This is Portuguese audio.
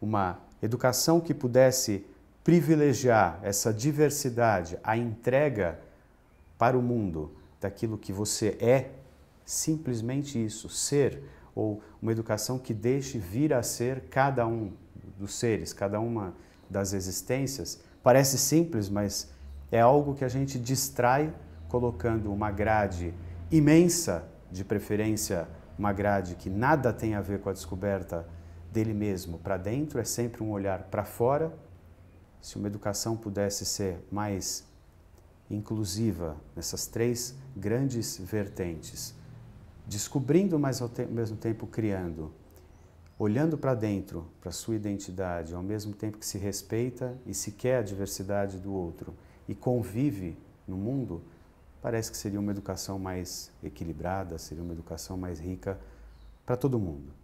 uma educação que pudesse privilegiar essa diversidade, a entrega para o mundo daquilo que você é, simplesmente isso, ser, ou uma educação que deixe vir a ser cada um dos seres, cada uma das existências, parece simples, mas é algo que a gente distrai colocando uma grade imensa, de preferência uma grade que nada tem a ver com a descoberta dele mesmo para dentro, é sempre um olhar para fora. Se uma educação pudesse ser mais inclusiva nessas três grandes vertentes, descobrindo, mas ao mesmo tempo criando, olhando para dentro, para a sua identidade, ao mesmo tempo que se respeita e se quer a diversidade do outro e convive no mundo, parece que seria uma educação mais equilibrada, seria uma educação mais rica para todo mundo.